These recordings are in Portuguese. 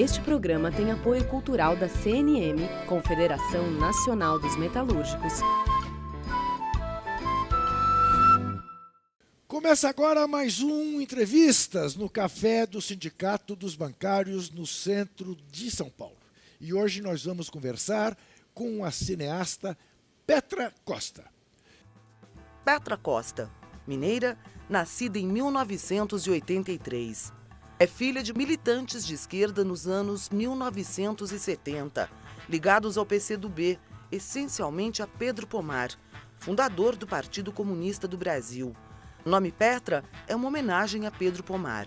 Este programa tem apoio cultural da CNM, Confederação Nacional dos Metalúrgicos. Começa agora mais um Entrevistas no Café do Sindicato dos Bancários no centro de São Paulo. E hoje nós vamos conversar com a cineasta Petra Costa. Petra Costa, mineira, nascida em 1983. É filha de militantes de esquerda nos anos 1970, ligados ao PCdoB, essencialmente a Pedro Pomar, fundador do Partido Comunista do Brasil. O nome Petra é uma homenagem a Pedro Pomar.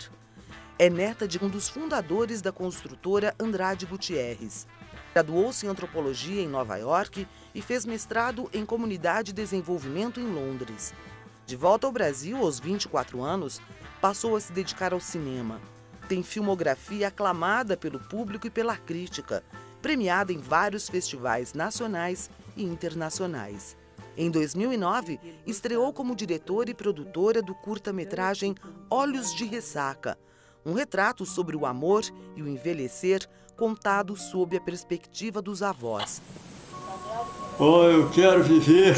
É neta de um dos fundadores da construtora Andrade Gutierrez. Graduou-se em antropologia em Nova York e fez mestrado em comunidade e desenvolvimento em Londres. De volta ao Brasil aos 24 anos, passou a se dedicar ao cinema. Tem filmografia aclamada pelo público e pela crítica, premiada em vários festivais nacionais e internacionais. Em 2009, estreou como diretora e produtora do curta-metragem Olhos de Ressaca, um retrato sobre o amor e o envelhecer contado sob a perspectiva dos avós. Oh, eu quero viver,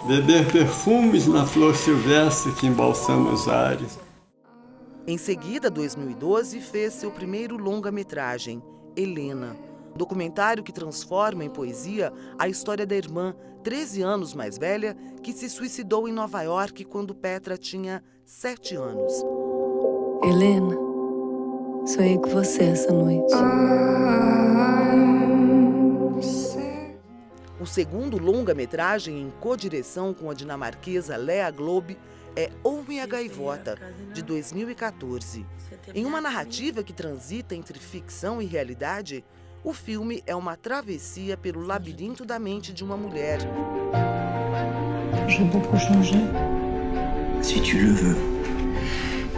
beber perfumes na flor silvestre que embalsama os ares. Em seguida, 2012, fez seu primeiro longa-metragem, Helena, documentário que transforma em poesia a história da irmã, 13 anos mais velha, que se suicidou em Nova York quando Petra tinha 7 anos. Helena, sonhei com você essa noite. O segundo longa-metragem em codireção com a dinamarquesa Lea Globe é Homem a Gaivota, de 2014. Em uma narrativa que transita entre ficção e realidade, o filme é uma travessia pelo labirinto da mente de uma mulher. J'ai beaucoup changé. Si tu le veux,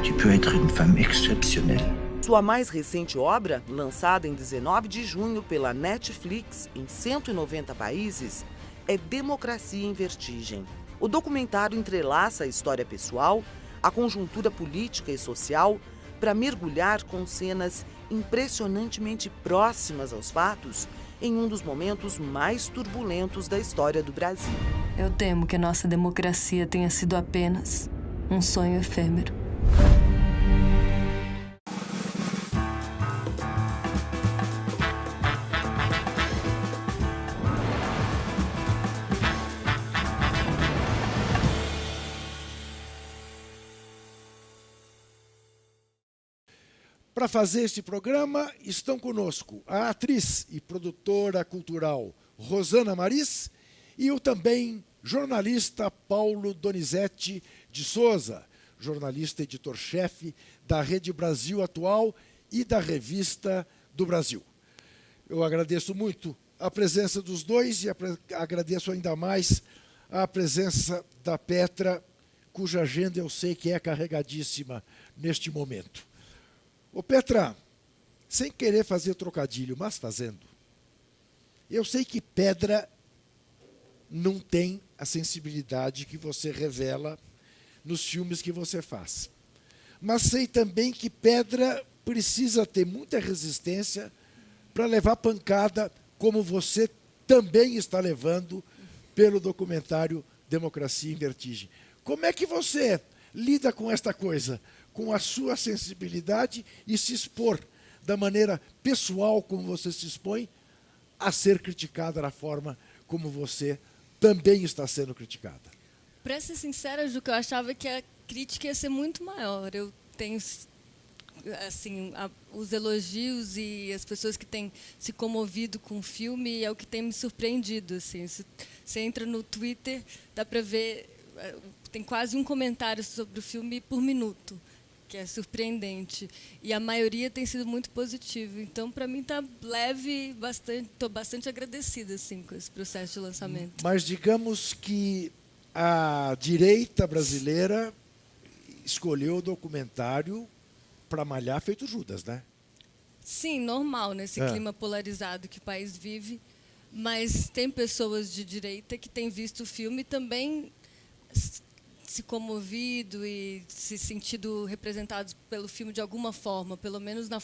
tu peux être une femme exceptionnelle. Sua mais recente obra, lançada em 19 de junho pela Netflix em 190 países, é Democracia em Vertigem. O documentário entrelaça a história pessoal, a conjuntura política e social, para mergulhar com cenas impressionantemente próximas aos fatos em um dos momentos mais turbulentos da história do Brasil. Eu temo que a nossa democracia tenha sido apenas um sonho efêmero. Para fazer este programa, estão conosco a atriz e produtora cultural Rosana Maris e o também jornalista Paulo Donizete de Souza, jornalista editor-chefe da Rede Brasil Atual e da Revista do Brasil. Eu agradeço muito a presença dos dois e agradeço ainda mais a presença da Petra, cuja agenda eu sei que é carregadíssima neste momento. Ô Petra, sem querer fazer trocadilho, mas fazendo, eu sei que pedra não tem a sensibilidade que você revela nos filmes que você faz. Mas sei também que pedra precisa ter muita resistência para levar pancada, como você também está levando pelo documentário Democracia em Vertigem. Como é que você lida com esta coisa? Com a sua sensibilidade e se expor da maneira pessoal como você se expõe a ser criticada da forma como você também está sendo criticada. Para ser sincera, Juca, eu achava que a crítica ia ser muito maior. Eu tenho, assim, os elogios e as pessoas que têm se comovido com o filme é o que tem me surpreendido. Assim. Você entra no Twitter, dá para ver, tem quase um comentário sobre o filme por minuto, que é surpreendente. E a maioria tem sido muito positivo. Então, para mim, está leve, estou bastante agradecida assim, com esse processo de lançamento. Mas digamos que a direita brasileira escolheu o documentário para malhar feito Judas, né? Sim, normal, nesse clima polarizado que o país vive. Mas tem pessoas de direita que têm visto o filme e também se comovido e se sentido representados pelo filme de alguma forma, pelo menos na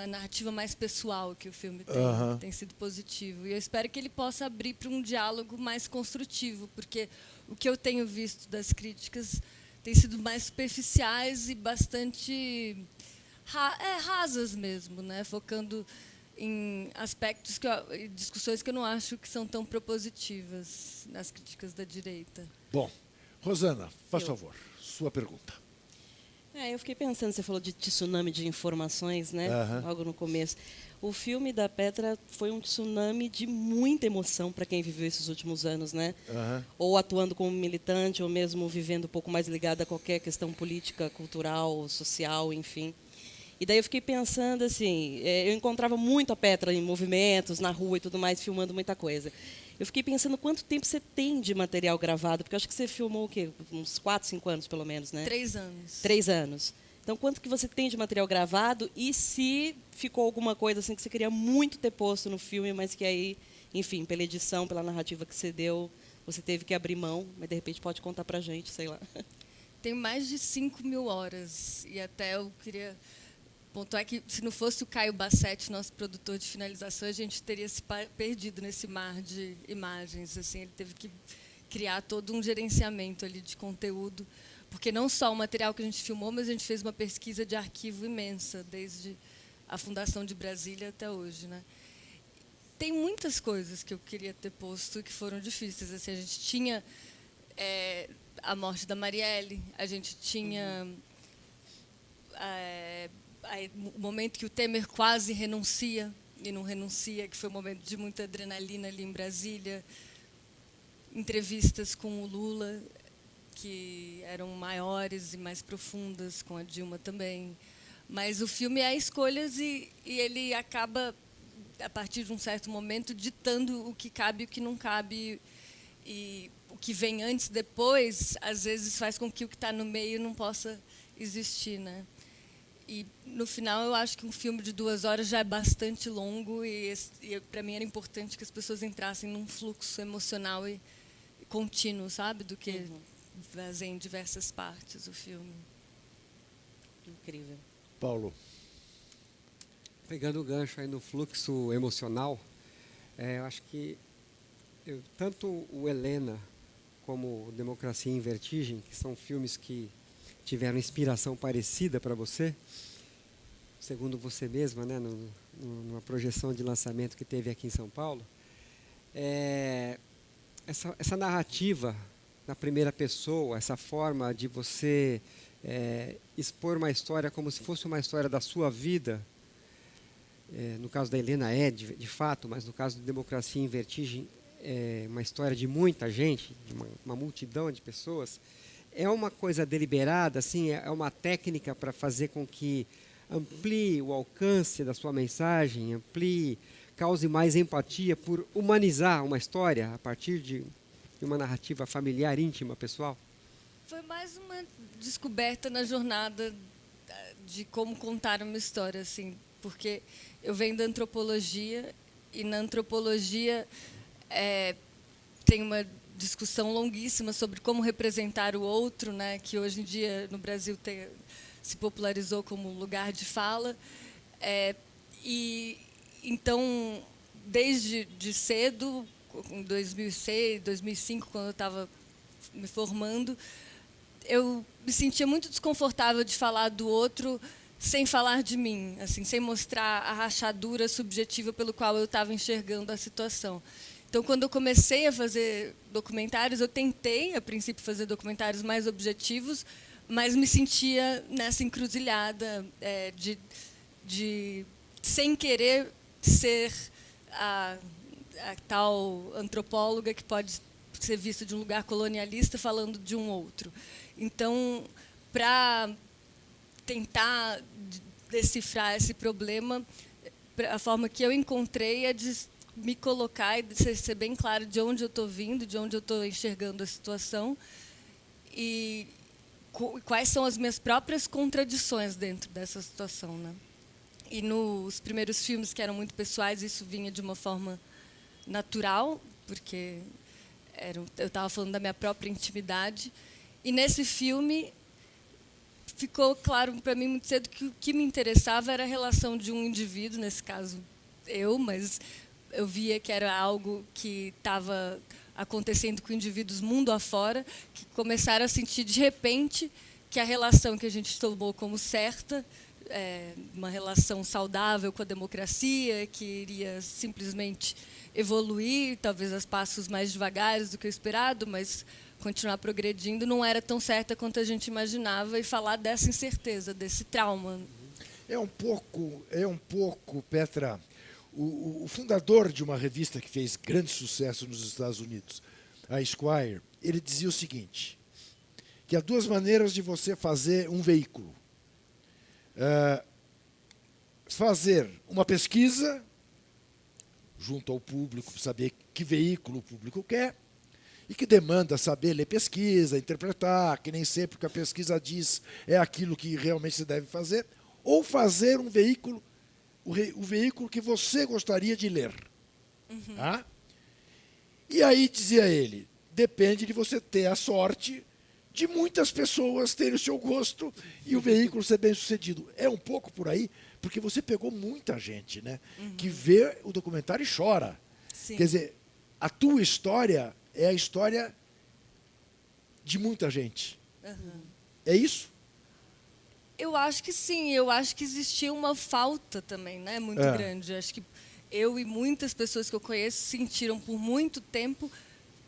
narrativa mais pessoal que o filme tem, que tem sido positivo. E eu espero que ele possa abrir para um diálogo mais construtivo, porque o que eu tenho visto das críticas tem sido mais superficiais e bastante rasas mesmo, né? Focando em aspectos discussões que eu não acho que são tão propositivas nas críticas da direita. Bom, Rosana, faz favor, sua pergunta. Eu fiquei pensando, você falou de tsunami de informações, né? Logo no começo. O filme da Petra foi um tsunami de muita emoção para quem viveu esses últimos anos, né? Ou atuando como militante, ou mesmo vivendo um pouco mais ligado a qualquer questão política, cultural, social, enfim. E daí eu fiquei pensando assim, eu encontrava muito a Petra em movimentos, na rua e tudo mais, filmando muita coisa. Eu fiquei pensando quanto tempo você tem de material gravado, porque eu acho que você filmou o quê? Uns 4, 5 anos, pelo menos, né? 3 anos. 3 anos. Então, quanto que você tem de material gravado e se ficou alguma coisa assim que você queria muito ter posto no filme, mas que aí, enfim, pela edição, pela narrativa que você deu, você teve que abrir mão, mas de repente pode contar pra gente, sei lá. Tem mais de 5.000 horas e até eu queria pontuar que se não fosse o Caio Bassetti, nosso produtor de finalização, a gente teria se perdido nesse mar de imagens. Assim, ele teve que criar todo um gerenciamento ali de conteúdo, porque não só o material que a gente filmou, mas a gente fez uma pesquisa de arquivo imensa, desde a fundação de Brasília até hoje, né? Tem muitas coisas que eu queria ter posto que foram difíceis. Assim, a gente tinha a morte da Marielle, a gente tinha o momento que o Temer quase renuncia, e não renuncia, que foi um momento de muita adrenalina ali em Brasília, entrevistas com o Lula, que eram maiores e mais profundas, com a Dilma também. Mas o filme é escolhas e ele acaba, a partir de um certo momento, ditando o que cabe e o que não cabe. E o que vem antes, depois, às vezes faz com que o que está no meio não possa existir, né? E, no final, eu acho que um filme de 2 horas já é bastante longo e para mim, era importante que as pessoas entrassem num fluxo emocional e contínuo, sabe? Do que fazer em diversas partes o filme. Incrível. Paulo. Pegando o gancho aí no fluxo emocional, eu acho que tanto o Helena como o Democracia em Vertigem, que são filmes que tiveram inspiração parecida para você, segundo você mesma, né, numa projeção de lançamento que teve aqui em São Paulo, essa narrativa na primeira pessoa, essa forma de você expor uma história como se fosse uma história da sua vida, no caso da Helena de fato, mas no caso do Democracia em Vertigem, uma história de muita gente, de uma multidão de pessoas, é uma coisa deliberada, assim, é uma técnica para fazer com que amplie o alcance da sua mensagem, cause mais empatia por humanizar uma história a partir de uma narrativa familiar, íntima, pessoal? Foi mais uma descoberta na jornada de como contar uma história, assim, porque eu venho da antropologia e na antropologia tem uma discussão longuíssima sobre como representar o outro, né, que hoje em dia no Brasil se popularizou como lugar de fala. E então, desde cedo, em 2006, 2005, quando eu estava me formando, eu me sentia muito desconfortável de falar do outro sem falar de mim, assim, sem mostrar a rachadura subjetiva pelo qual eu estava enxergando a situação. Então, quando eu comecei a fazer documentários, eu tentei, a princípio, fazer documentários mais objetivos, mas me sentia nessa encruzilhada de sem querer ser a tal antropóloga que pode ser vista de um lugar colonialista falando de um outro. Então, para tentar decifrar esse problema, a forma que eu encontrei é de me colocar e ser bem claro de onde eu estou vindo, de onde eu estou enxergando a situação e quais são as minhas próprias contradições dentro dessa situação, né? E nos primeiros filmes, que eram muito pessoais, isso vinha de uma forma natural, porque eu estava falando da minha própria intimidade. E nesse filme ficou claro para mim muito cedo que o que me interessava era a relação de um indivíduo, nesse caso eu, mas eu via que era algo que estava acontecendo com indivíduos mundo afora, que começaram a sentir de repente que a relação que a gente tomou como certa, uma relação saudável com a democracia, que iria simplesmente evoluir, talvez a passos mais devagares do que o esperado, mas continuar progredindo, não era tão certa quanto a gente imaginava, e falar dessa incerteza, desse trauma. É um pouco, Petra, o fundador de uma revista que fez grande sucesso nos Estados Unidos, a Esquire, ele dizia o seguinte, que há duas maneiras de você fazer um veículo. Fazer uma pesquisa junto ao público, para saber que veículo o público quer, e que demanda saber ler pesquisa, interpretar, que nem sempre o que a pesquisa diz é aquilo que realmente se deve fazer, ou fazer um veículo, o veículo que você gostaria de ler. Uhum. Tá? E aí, dizia ele, depende de você ter a sorte de muitas pessoas terem o seu gosto e o veículo ser bem sucedido. É um pouco por aí, porque você pegou muita gente, né, que vê o documentário e chora. Sim. Quer dizer, a tua história é a história de muita gente. Uhum. É isso? Eu acho que sim, eu acho que existia uma falta também, né, muito grande. Acho que eu e muitas pessoas que eu conheço sentiram por muito tempo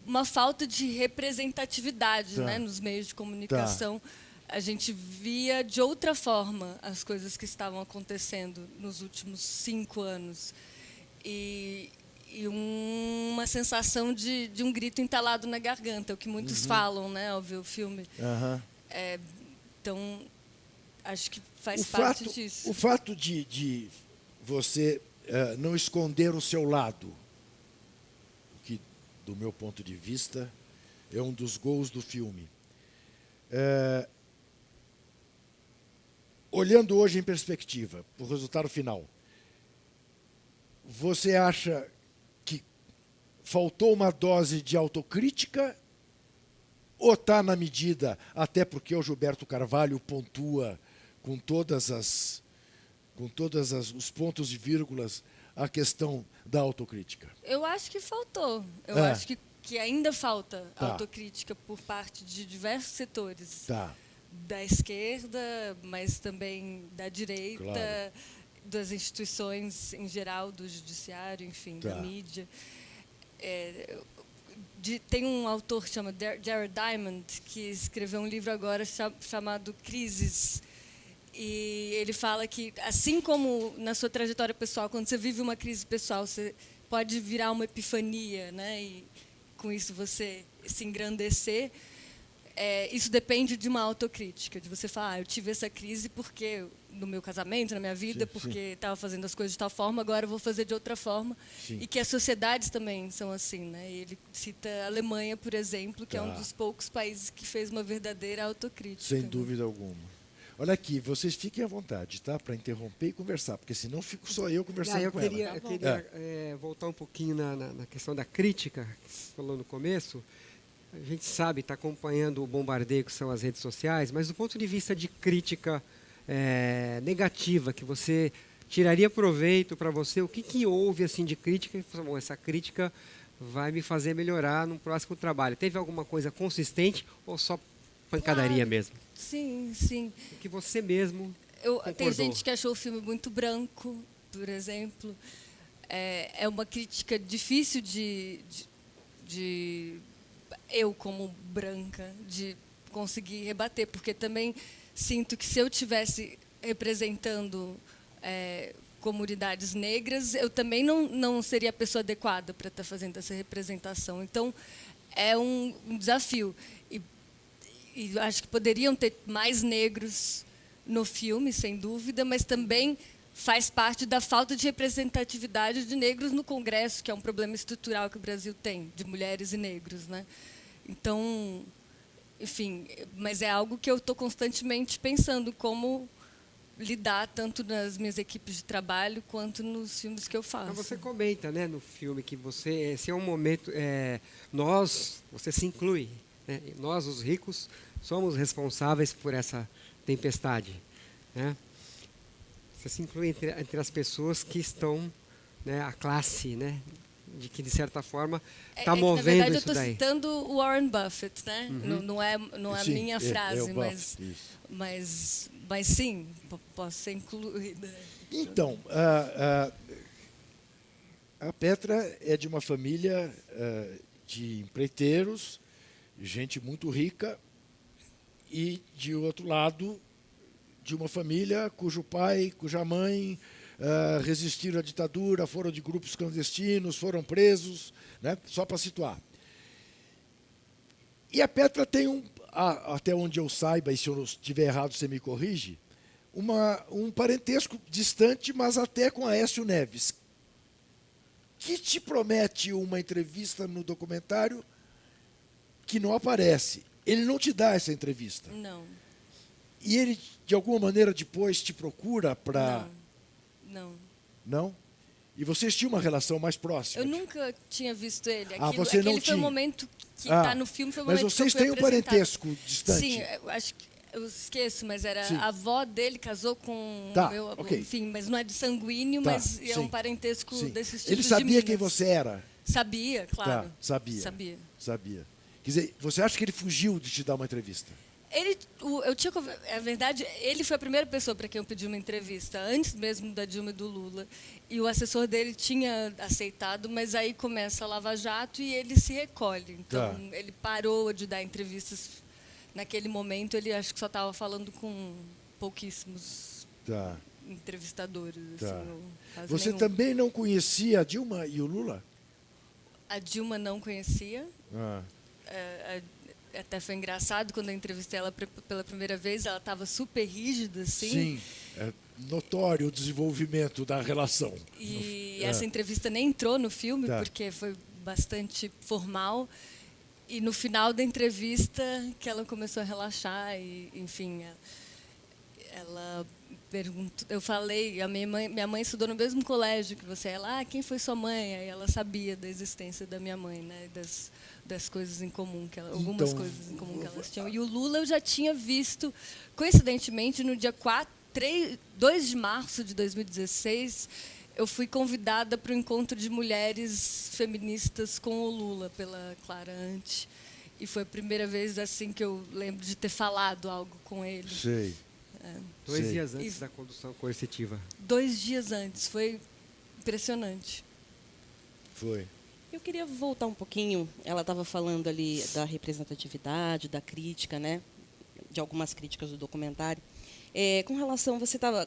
uma falta de representatividade, né, nos meios de comunicação. A gente via de outra forma as coisas que estavam acontecendo nos últimos 5 anos. E uma sensação de um grito entalado na garganta, o que muitos falam, né, ao ver o filme. Então, acho que faz parte disso. O fato de você não esconder o seu lado, o que, do meu ponto de vista, é um dos gols do filme. Olhando hoje em perspectiva, o resultado final, você acha que faltou uma dose de autocrítica ou está na medida, até porque o Gilberto Carvalho pontua com todos os pontos e vírgulas a questão da autocrítica? Eu acho que faltou. Eu acho que ainda falta autocrítica por parte de diversos setores. Da esquerda, mas também da direita, das instituições em geral, do judiciário, enfim, da mídia. Tem um autor que chama Jared Diamond, que escreveu um livro agora chamado Crises. E ele fala que, assim como na sua trajetória pessoal, quando você vive uma crise pessoal, você pode virar uma epifania, né? E com isso você se engrandecer. Isso depende de uma autocrítica, de você falar, eu tive essa crise porque no meu casamento, na minha vida, porque estava fazendo as coisas de tal forma, agora eu vou fazer de outra forma. E que as sociedades também são assim, né? E ele cita a Alemanha, por exemplo, que é um dos poucos países que fez uma verdadeira autocrítica. Sem dúvida alguma. Olha aqui, vocês fiquem à vontade, tá? Para interromper e conversar, porque senão fico só eu conversando com ela. Eu queria voltar um pouquinho na questão da crítica, que você falou no começo. A gente sabe, está acompanhando o bombardeio que são as redes sociais, mas do ponto de vista de crítica negativa, que você tiraria proveito para você, o que houve assim, de crítica? E, bom, essa crítica vai me fazer melhorar no próximo trabalho. Teve alguma coisa consistente ou só pancadaria mesmo? Sim, sim. O que você mesmo concordou? Tem gente que achou o filme muito branco, por exemplo. É uma crítica difícil de eu, como branca, de conseguir rebater, porque também sinto que se eu estivesse representando comunidades negras, eu também não seria a pessoa adequada para estar fazendo essa representação. Então, é um desafio. E acho que poderiam ter mais negros no filme, sem dúvida, mas também faz parte da falta de representatividade de negros no Congresso, que é um problema estrutural que o Brasil tem, de mulheres e negros, né? Então, enfim, mas é algo que eu estou constantemente pensando, como lidar tanto nas minhas equipes de trabalho quanto nos filmes que eu faço. Você comenta, né, no filme que esse é um momento, você se inclui, né? Nós, os ricos, somos responsáveis por essa tempestade, né? Você se inclui entre as pessoas que estão, né, a classe, né, de que de certa forma está movendo na verdade, isso eu daí. estou citando o Warren Buffett, né? Não é a Sim, minha frase, Buffett, mas sim, posso ser incluída. Então, a Petra é de uma família de empreiteiros, gente muito rica, e, de outro lado, de uma família cujo pai, cuja mãe resistiram à ditadura, foram de grupos clandestinos, foram presos, né? Só para situar. E a Petra tem, até onde eu saiba, e se eu estiver errado você me corrige, um parentesco distante, mas até com Aécio Neves, que te promete uma entrevista no documentário que não aparece. Ele não te dá essa entrevista. Não. E ele, de alguma maneira, depois te procura para... Não. Não? E vocês tinham uma relação mais próxima? Eu nunca tinha visto ele. Você não aquele tinha? Foi o momento que está no filme, foi o mas momento vocês que eu fui têm um apresentado. parentesco distante? Sim, eu acho que eu esqueço, mas era Sim. a avó dele casou com ok. enfim, mas não é de sanguíneo, mas é um parentesco desses tipos Ele de sabia Minas. Quem você era? Sabia, claro. Sabia. Quer dizer, você acha que ele fugiu de te dar uma entrevista? É verdade, ele foi a primeira pessoa para quem eu pedi uma entrevista, antes mesmo da Dilma e do Lula. E o assessor dele tinha aceitado, mas aí começa a Lava Jato e ele se recolhe. Então, ele parou de dar entrevistas. Naquele momento, ele acho que só estava falando com pouquíssimos entrevistadores. Assim, você nenhum. também não conhecia a Dilma e o Lula? A Dilma não conhecia. Até foi engraçado, quando eu entrevistei ela pela primeira vez, ela estava super rígida, assim. Sim, é notório o desenvolvimento da relação. E essa entrevista nem entrou no filme, porque foi bastante formal. E no final da entrevista, que ela começou a relaxar, e, enfim, ela perguntou, eu falei, minha mãe estudou no mesmo colégio que você. Ela, quem foi sua mãe? Aí ela sabia da existência da minha mãe, né? Das coisas em comum, algumas coisas em comum que elas tinham. E o Lula eu já tinha visto, coincidentemente, no dia 2 de março de 2016, eu fui convidada para o encontro de mulheres feministas com o Lula, pela Clara Ante. E foi a primeira vez assim que eu lembro de ter falado algo com ele. Sei. 2 dias antes da condução coercitiva. 2 dias antes. Foi impressionante. Foi. Eu queria voltar um pouquinho. Ela estava falando ali da representatividade, da crítica, né? De algumas críticas do documentário. Com relação,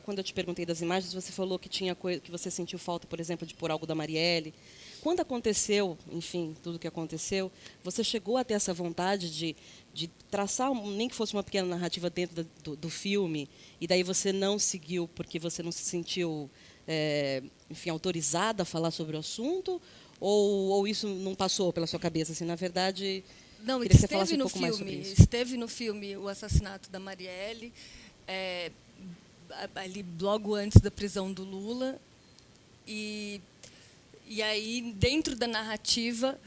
quando eu te perguntei das imagens, você falou que que você sentiu falta, por exemplo, de pôr algo da Marielle. Quando aconteceu, enfim, tudo que aconteceu, você chegou a ter essa vontade de traçar, nem que fosse uma pequena narrativa dentro do filme, e daí você não seguiu porque você não se sentiu, enfim, autorizada a falar sobre o assunto? Ou isso não passou pela sua cabeça? Assim, na verdade, não, queria que você falasse um pouco mais sobre isso. Esteve no filme o assassinato da Marielle, ali logo antes da prisão do Lula, e aí dentro da narrativa,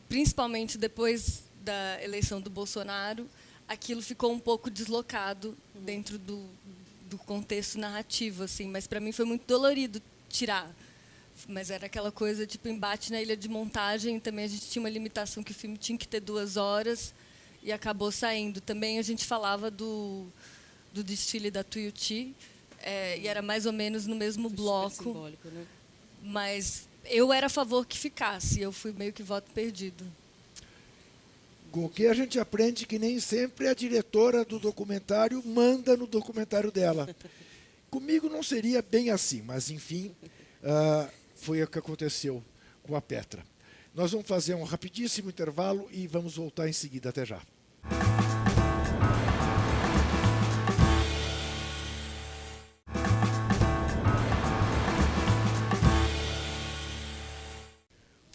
principalmente depois da eleição do Bolsonaro, aquilo ficou um pouco deslocado dentro do contexto narrativo, assim, mas para mim foi muito dolorido tirar. Mas era aquela coisa tipo embate na ilha de montagem, também a gente tinha uma limitação que o filme tinha que ter 2 horas e acabou saindo. Também a gente falava do desfile da Tuiuti, e era mais ou menos no mesmo bloco. Simbólico, né? Mas eu era a favor que ficasse, eu fui meio que voto perdido. Com o que a gente aprende que nem sempre a diretora do documentário manda no documentário dela. Comigo não seria bem assim, mas, enfim, foi o que aconteceu com a Petra. Nós vamos fazer um rapidíssimo intervalo e vamos voltar em seguida. Até já.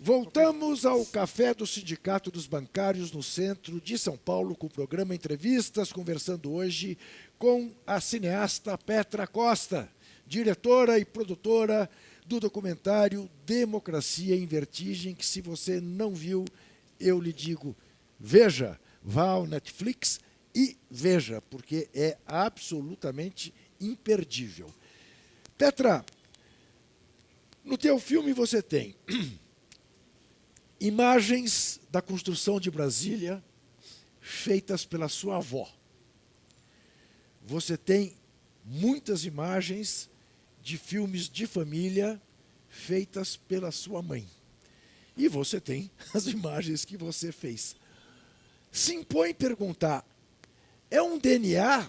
Voltamos ao Café do Sindicato dos Bancários no centro de São Paulo com o programa Entrevistas, conversando hoje com a cineasta Petra Costa, diretora e produtora do documentário Democracia em Vertigem, que se você não viu, eu lhe digo, veja, vá ao Netflix e veja, porque é absolutamente imperdível. Petra, no teu filme você tem imagens da construção de Brasília feitas pela sua avó. Você tem muitas imagens de filmes de família feitas pela sua mãe. E você tem as imagens que você fez. Se impõe perguntar, é um DNA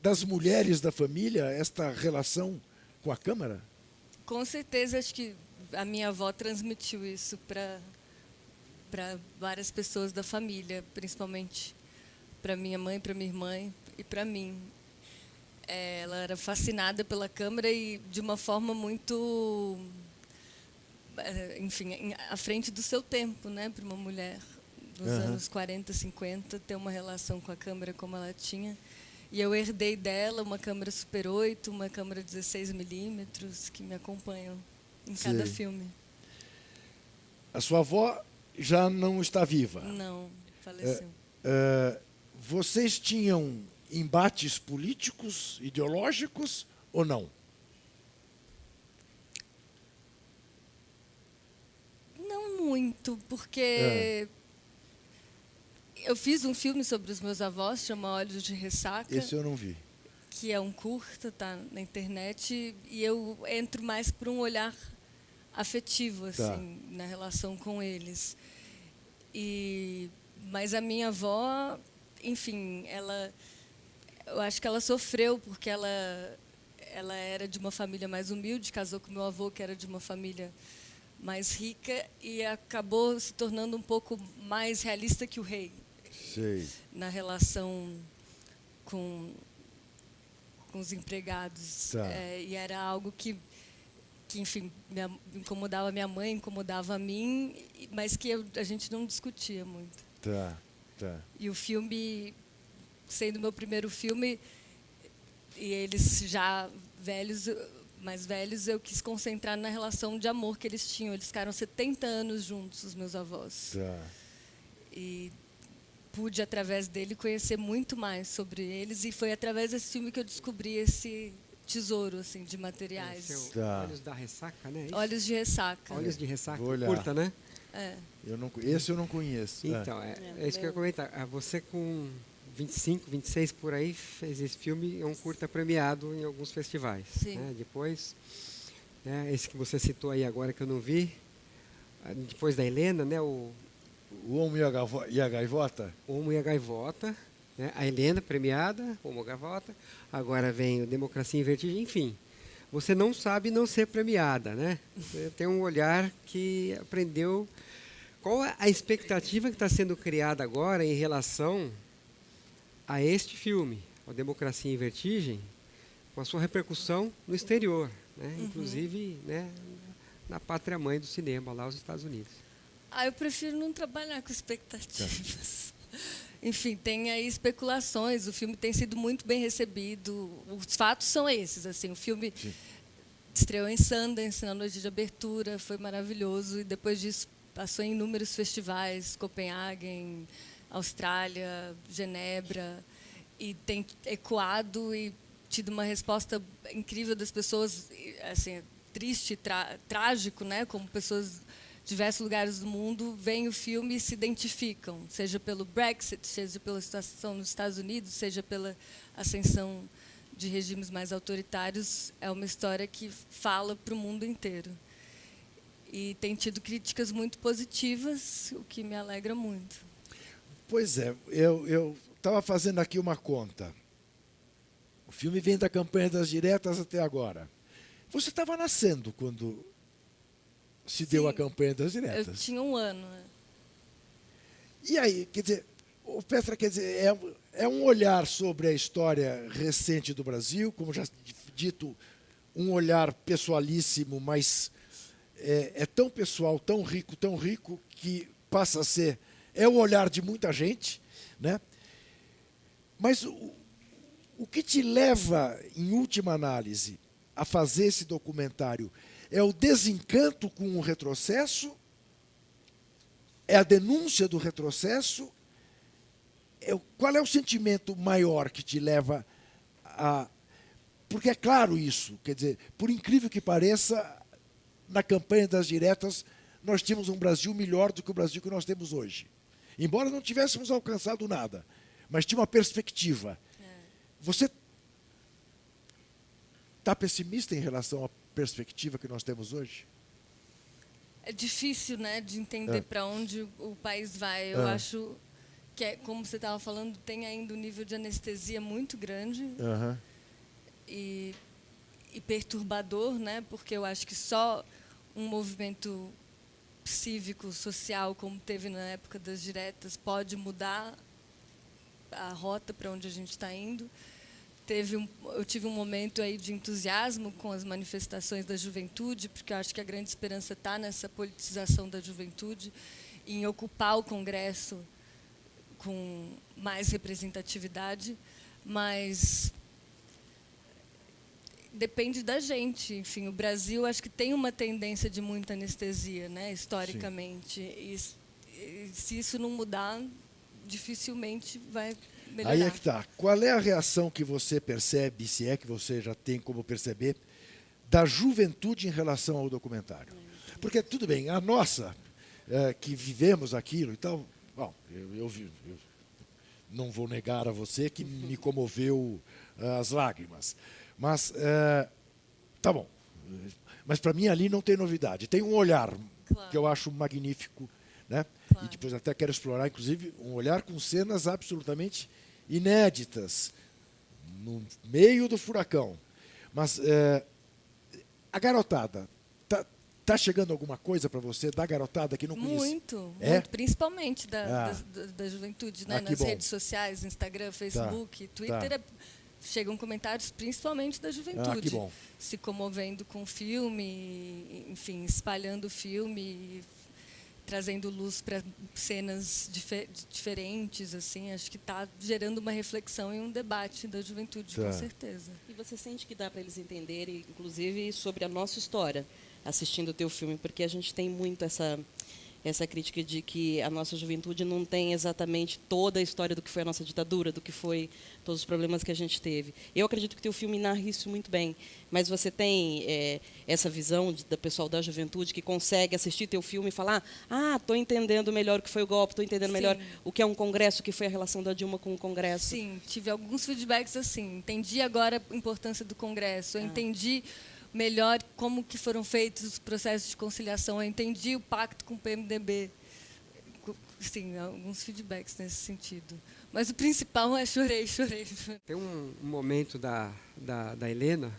das mulheres da família esta relação com a Câmara? Com certeza, acho que a minha avó transmitiu isso para várias pessoas da família, principalmente para minha mãe, para minha irmã e para mim. Ela era fascinada pela Câmara e de uma forma muito, enfim, à frente do seu tempo, né, para uma mulher nos anos 40, 50, ter uma relação com a Câmara como ela tinha. E eu herdei dela uma câmera Super 8, uma câmera 16mm, que me acompanham em cada filme. A sua avó já não está viva? Não, faleceu. Vocês tinham embates políticos, ideológicos ou não? Não muito, porque eu fiz um filme sobre os meus avós, chama Olhos de Ressaca. Esse eu não vi. Que é um curta, tá na internet, e eu entro mais por um olhar afetivo, assim, na relação com eles. Mas a minha avó, enfim, eu acho que ela sofreu porque ela era de uma família mais humilde, casou com meu avô, que era de uma família mais rica, e acabou se tornando um pouco mais realista que o rei. Sei. Na relação com os empregados. E era algo que enfim, incomodava minha mãe, incomodava a mim, mas que a gente não discutia muito. Tá. E o filme, sendo meu primeiro filme, e eles já mais velhos, eu quis concentrar na relação de amor que eles tinham. Eles ficaram 70 anos juntos, os meus avós. Tá. E pude, através dele, conhecer muito mais sobre eles, e foi através desse filme que eu descobri esse tesouro, assim, de materiais. Olhos da Ressaca, né? Olhos de Ressaca. Olhos de Ressaca, curta, né? Esse eu não conheço. Então, é isso que eu ia comentar. Você com 25, 26 por aí, fez esse filme, é um curta premiado em alguns festivais. Sim. Né? Depois, esse que você citou aí agora, que eu não vi, depois da Helena, né? O Homo e a Gaivota? O Homo e a Gaivota. Né? A Helena, premiada, Homo e a Gaivota. Agora vem o Democracia em Vertigem, enfim. Você não sabe não ser premiada, né? Você tem um olhar que aprendeu. Qual é a expectativa que está sendo criada agora em relação a este filme, a Democracia em Vertigem, com a sua repercussão no exterior, né? Inclusive, né, na pátria-mãe do cinema, lá nos Estados Unidos? Eu prefiro não trabalhar com expectativas. Enfim, tem aí especulações. O filme tem sido muito bem recebido. Os fatos são esses. Assim, o filme estreou em Sundance, na noite de abertura, foi maravilhoso. E depois disso passou em inúmeros festivais, Copenhague, Austrália, Genebra, e tem ecoado e tido uma resposta incrível das pessoas, assim, triste, trágico, né? Como pessoas de diversos lugares do mundo veem o filme e se identificam, seja pelo Brexit, seja pela situação nos Estados Unidos, seja pela ascensão de regimes mais autoritários. É uma história que fala para o mundo inteiro. E tem tido críticas muito positivas, o que me alegra muito. Pois é, eu estava fazendo aqui uma conta. O filme vem da campanha das diretas até agora. Você estava nascendo quando se deu a campanha das diretas. Eu tinha 1 ano. Né? E aí, quer dizer, o Petra, quer dizer, é um olhar sobre a história recente do Brasil, como já dito, um olhar pessoalíssimo, mas é tão pessoal, tão rico, que passa a ser... É o olhar de muita gente, né? Mas o que te leva, em última análise, a fazer esse documentário é o desencanto com o retrocesso? É a denúncia do retrocesso? Qual é o sentimento maior que te leva a... Porque é claro isso, quer dizer, por incrível que pareça, na campanha das diretas, nós tínhamos um Brasil melhor do que o Brasil que nós temos hoje. Embora não tivéssemos alcançado nada, mas tinha uma perspectiva. Você está pessimista em relação à perspectiva que nós temos hoje? É difícil, né, de entender para onde o país vai. Eu acho que, como você estava falando, tem ainda um nível de anestesia muito grande e perturbador, né, porque eu acho que só um movimento cívico, social, como teve na época das diretas, pode mudar a rota para onde a gente está indo. Eu tive um momento aí de entusiasmo com as manifestações da juventude, porque eu acho que a grande esperança está nessa politização da juventude, em ocupar o Congresso com mais representatividade, mas depende da gente. Enfim, o Brasil acho que tem uma tendência de muita anestesia, né, historicamente. E se isso não mudar, dificilmente vai melhorar. Aí é que está. Qual é a reação que você percebe, se é que você já tem como perceber, da juventude em relação ao documentário? Porque, tudo bem, a nossa, que vivemos aquilo e tal, bom, eu não vou negar a você que me comoveu as lágrimas. Mas, tá bom. Mas, para mim, ali não tem novidade. Tem um olhar que eu acho magnífico, né? E depois até quero explorar, inclusive, um olhar com cenas absolutamente inéditas, no meio do furacão. Mas a garotada, tá chegando alguma coisa para você da garotada que não conhece? Muito, principalmente da juventude, né? Nas redes sociais, Instagram, Facebook, Twitter, chegam comentários principalmente da juventude, se comovendo com o filme, enfim, espalhando o filme, trazendo luz para cenas diferentes, assim. Acho que está gerando uma reflexão e um debate da juventude, com certeza. E você sente que dá para eles entenderem, inclusive, sobre a nossa história, assistindo o teu filme, porque a gente tem muito essa crítica de que a nossa juventude não tem exatamente toda a história do que foi a nossa ditadura, do que foi todos os problemas que a gente teve. Eu acredito que o teu filme narra isso muito bem, mas você tem essa visão do pessoal da juventude que consegue assistir teu filme e falar: estou entendendo melhor o que foi o golpe, estou entendendo melhor o que é um congresso, o que foi a relação da Dilma com o congresso. Sim, tive alguns feedbacks assim. Entendi agora a importância do congresso, eu entendi melhor como que foram feitos os processos de conciliação. Eu entendi o pacto com o PMDB. Sim, alguns feedbacks nesse sentido. Mas o principal é chorei. Tem um momento da Helena,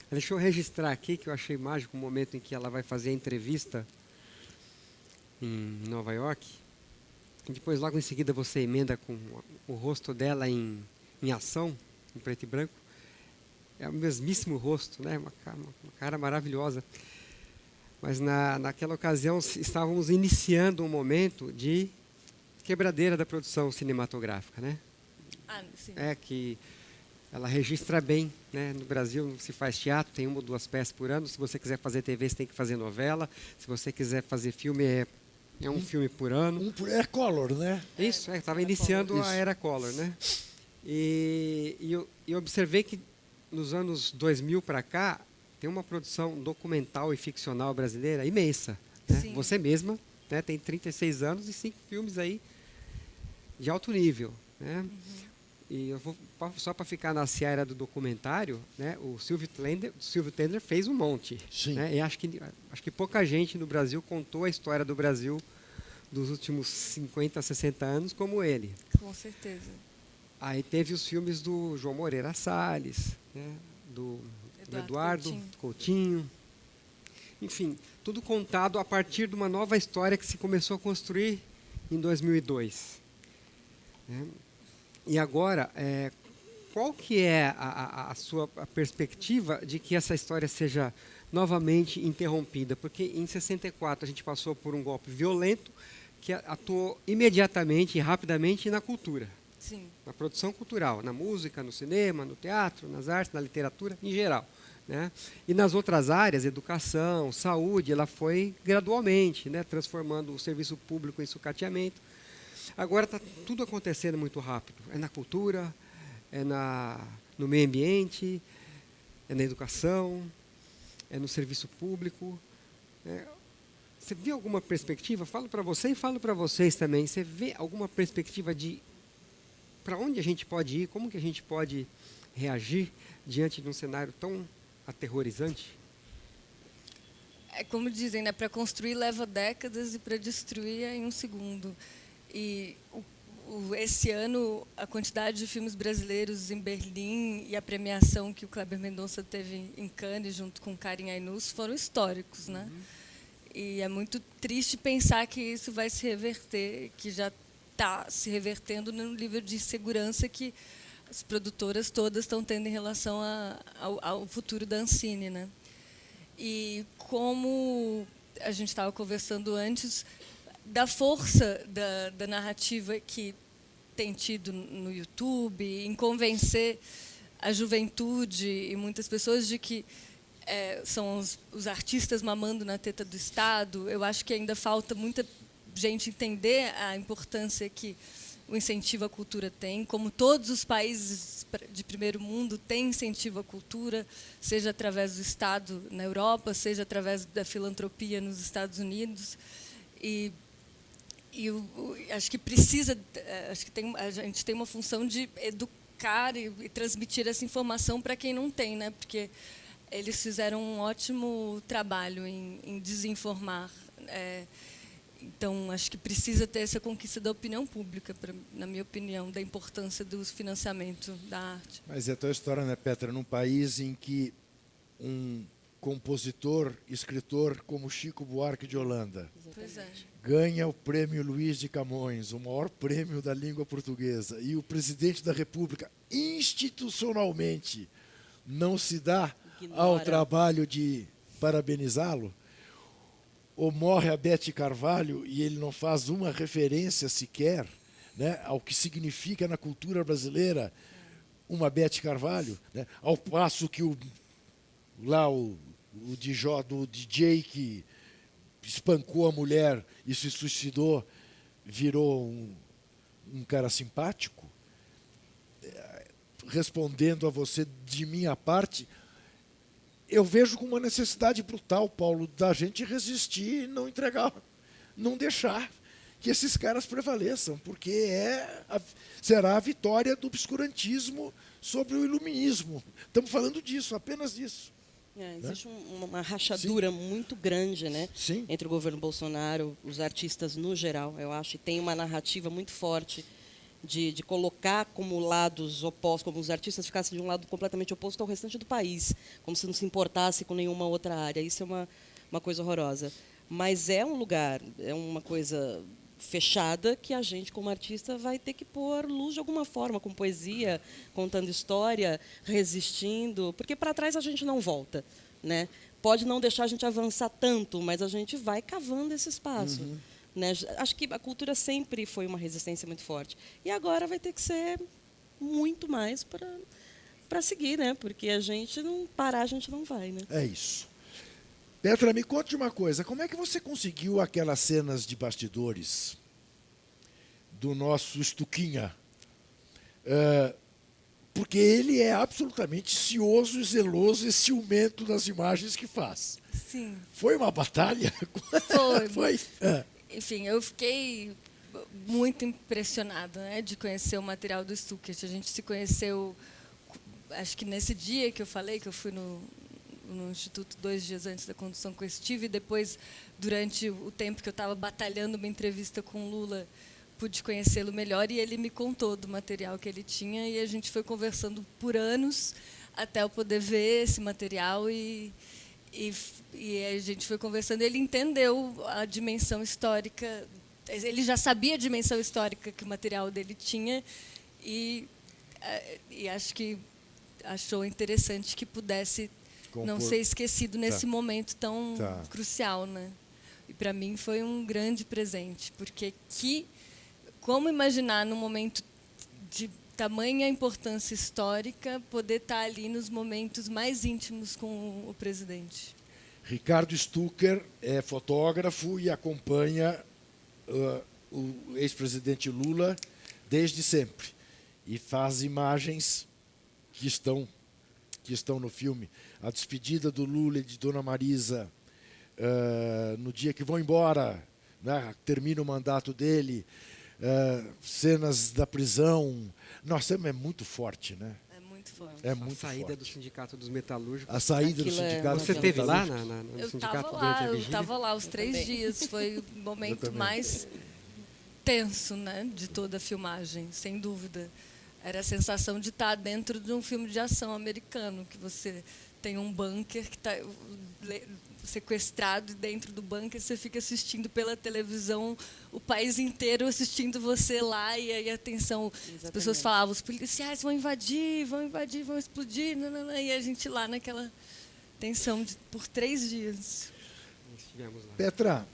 deixa eu registrar aqui, que eu achei mágico, um momento em que ela vai fazer a entrevista em Nova York, e depois logo em seguida você emenda com o rosto dela em ação, em preto e branco. É o mesmíssimo rosto, né? Uma cara maravilhosa. Mas naquela ocasião estávamos iniciando um momento de quebradeira da produção cinematográfica, né? Sim. Que ela registra bem, né? No Brasil não se faz teatro, tem 1 ou 2 peças por ano. Se você quiser fazer TV, você tem que fazer novela. Se você quiser fazer filme, é um filme por ano. É Collor, né? Isso, estava iniciando a era Collor, né? E eu observei que nos anos 2000 para cá, tem uma produção documental e ficcional brasileira imensa. Né? Você mesma, né, tem 36 anos e 5 filmes aí de alto nível. Né? E eu vou, só para ficar na seara do documentário, né, o Silvio Tendler fez um monte. Né? E acho que pouca gente no Brasil contou a história do Brasil dos últimos 50, 60 anos como ele. Com certeza. Aí teve os filmes do João Moreira Salles, né? do Eduardo Coutinho. Enfim, tudo contado a partir de uma nova história que se começou a construir em 2002. Né? E agora, qual que é a sua perspectiva de que essa história seja novamente interrompida? Porque em 64 a gente passou por um golpe violento que atuou imediatamente e rapidamente na cultura. Sim. Na produção cultural, na música, no cinema, no teatro, nas artes, na literatura, em geral. Né? E nas outras áreas, educação, saúde, ela foi gradualmente, né, transformando o serviço público em sucateamento. Agora está tudo acontecendo muito rápido. É na cultura, é no meio ambiente, é na educação, é no serviço público. Você vê alguma perspectiva? Falo para você e falo para vocês também. Você vê alguma perspectiva de para onde a gente pode ir, como que a gente pode reagir diante de um cenário tão aterrorizante? É como dizem, né? Para construir leva décadas e para destruir é em um segundo. E esse ano, a quantidade de filmes brasileiros em Berlim e a premiação que o Kleber Mendonça teve em Cannes, junto com Karin Ainus, foram históricos. Né? E é muito triste pensar que isso vai se reverter, que já está se revertendo no nível de segurança que as produtoras todas estão tendo em relação ao futuro da Ancine. Né? E como a gente estava conversando antes, da força da narrativa que tem tido no YouTube, em convencer a juventude e muitas pessoas de que são os artistas mamando na teta do Estado. Eu acho que ainda falta muita gente entender a importância que o incentivo à cultura tem, como todos os países de primeiro mundo têm incentivo à cultura, seja através do Estado na Europa, seja através da filantropia nos Estados Unidos. E acho que a gente tem uma função de educar e transmitir essa informação para quem não tem, né? Porque eles fizeram um ótimo trabalho em desinformar. Então, acho que precisa ter essa conquista da opinião pública, na minha opinião, da importância do financiamento da arte. Mas é a tua história, né, Petra? Num país em que um compositor, escritor como Chico Buarque de Holanda ganha o prêmio Luiz de Camões, o maior prêmio da língua portuguesa, e o presidente da República institucionalmente não se dá ao trabalho de parabenizá-lo, ou morre a Bete Carvalho e ele não faz uma referência sequer, né, ao que significa na cultura brasileira uma Bete Carvalho, né, ao passo que o DJ que espancou a mulher e se suicidou virou um cara simpático. Respondendo a você de minha parte, eu vejo como uma necessidade brutal, Paulo, da gente resistir e não entregar, não deixar que esses caras prevaleçam, porque será a vitória do obscurantismo sobre o iluminismo. Estamos falando disso, apenas disso. Existe uma rachadura muito grande, né, entre o governo Bolsonaro, os artistas no geral, eu acho, e tem uma narrativa muito forte de colocar como lados opostos, como os artistas ficassem de um lado completamente oposto ao restante do país, como se não se importasse com nenhuma outra área. Isso é uma coisa horrorosa. Mas é um lugar, é uma coisa fechada que a gente, como artista, vai ter que pôr luz de alguma forma, com poesia, contando história, resistindo, porque para trás a gente não volta, né? Pode não deixar a gente avançar tanto, mas a gente vai cavando esse espaço. Né? Acho que a cultura sempre foi uma resistência muito forte. E agora vai ter que ser muito mais para seguir, né? Porque a gente não parar, a gente não vai. Né? É isso. Petra, me conte uma coisa. Como é que você conseguiu aquelas cenas de bastidores do nosso Stuquinha? Porque ele é absolutamente cioso, zeloso e ciumento das imagens que faz. Sim. Foi uma batalha? Foi. Enfim, eu fiquei muito impressionada, né, de conhecer o material do Stuckert. A gente se conheceu, acho que nesse dia que eu falei, que eu fui no Instituto 2 dias antes da condução com o Steve, e depois, durante o tempo que eu estava batalhando uma entrevista com o Lula, pude conhecê-lo melhor, e ele me contou do material que ele tinha, e a gente foi conversando por anos até eu poder ver esse material, e a gente foi conversando, ele entendeu a dimensão histórica, ele já sabia a dimensão histórica que o material dele tinha, e E acho que achou interessante que pudesse não ser esquecido nesse momento tão crucial, né? E para mim foi um grande presente, porque como imaginar num momento de tamanha importância histórica poder estar ali nos momentos mais íntimos com o presidente. Ricardo Stucker é fotógrafo e acompanha o ex-presidente Lula desde sempre e faz imagens que estão no filme. A despedida do Lula e de Dona Marisa no dia que vão embora, né, termina o mandato dele, cenas da prisão. Nossa, é muito forte, né? É muito forte. É muito a saída forte. do Sindicato dos Metalúrgicos. A saída do Sindicato Você dos esteve lá Metalúrgicos? no Eu sindicato estava durante a lá, vigília? eu estava lá os 3 dias. Foi o momento mais tenso, né, de toda a filmagem, sem dúvida. Era a sensação de estar dentro de um filme de ação americano, que você tem um bunker que está sequestrado, e dentro do bunker você fica assistindo pela televisão o país inteiro assistindo você lá, e aí a tensão. Exatamente. As pessoas falavam, os policiais vão invadir, vão explodir, e a gente lá naquela tensão por 3 dias. Petra,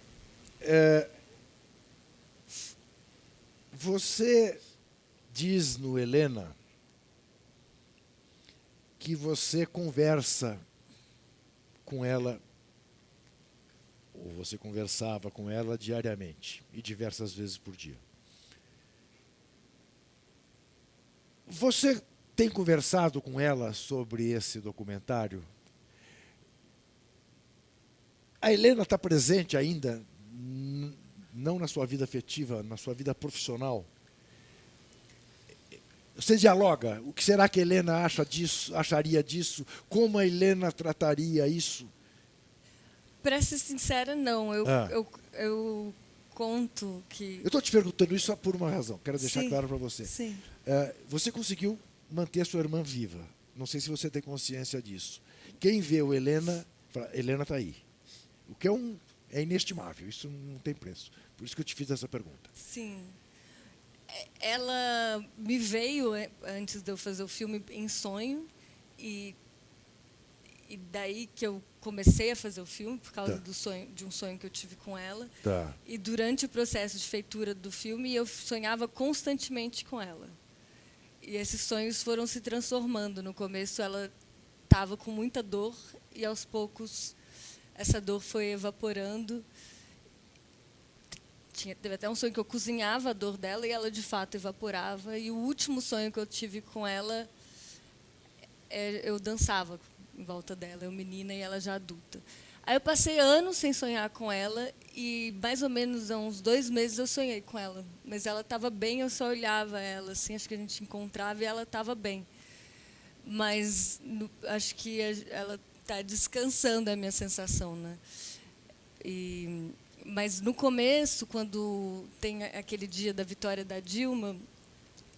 você diz no Helena que você conversa com ela, ou você conversava com ela diariamente e diversas vezes por dia. Você tem conversado com ela sobre esse documentário? A Helena está presente ainda, não na sua vida afetiva, na sua vida profissional? Você dialoga? O que será que a Helena acharia disso? Como a Helena trataria isso? Para ser sincera, não. Eu conto que... Eu estou te perguntando isso só por uma razão. Quero deixar Sim, claro para você. Sim. Você conseguiu manter a sua irmã viva. Não sei se você tem consciência disso. Quem vê o Helena, fala, Helena está aí. O que é inestimável. Isso não tem preço. Por isso que eu te fiz essa pergunta. Sim. Ela me veio, antes de eu fazer o filme, em sonho, e daí que eu comecei a fazer o filme, por causa de um sonho que eu tive com ela. E durante o processo de feitura do filme, eu sonhava constantemente com ela. E esses sonhos foram se transformando. No começo, ela estava com muita dor, e aos poucos essa dor foi evaporando. Teve até um sonho que eu cozinhava a dor dela e ela, de fato, evaporava. E o último sonho que eu tive com ela, eu dançava em volta dela, eu menina e ela já adulta. Aí eu passei anos sem sonhar com ela e, mais ou menos, há uns 2 meses eu sonhei com ela. Mas ela estava bem, eu só olhava ela, assim, acho que a gente encontrava e ela estava bem. Mas acho que ela está descansando, é a minha sensação, né? Mas no começo, quando tem aquele dia da vitória da Dilma,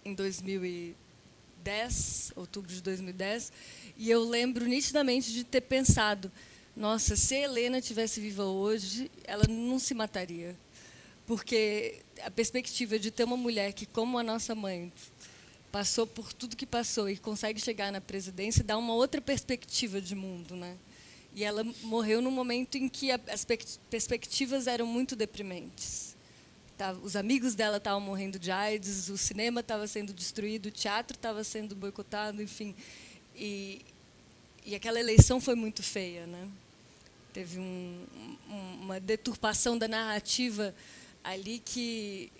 em 2010, outubro de 2010, e eu lembro nitidamente de ter pensado, nossa, se a Helena estivesse viva hoje, ela não se mataria. Porque a perspectiva de ter uma mulher que, como a nossa mãe, passou por tudo que passou e consegue chegar na presidência, dá uma outra perspectiva de mundo, né? E ela morreu num momento em que as perspectivas eram muito deprimentes. Os amigos dela estavam morrendo de AIDS, o cinema estava sendo destruído, o teatro estava sendo boicotado, enfim. E aquela eleição foi muito feia, né? Teve uma deturpação da narrativa ali que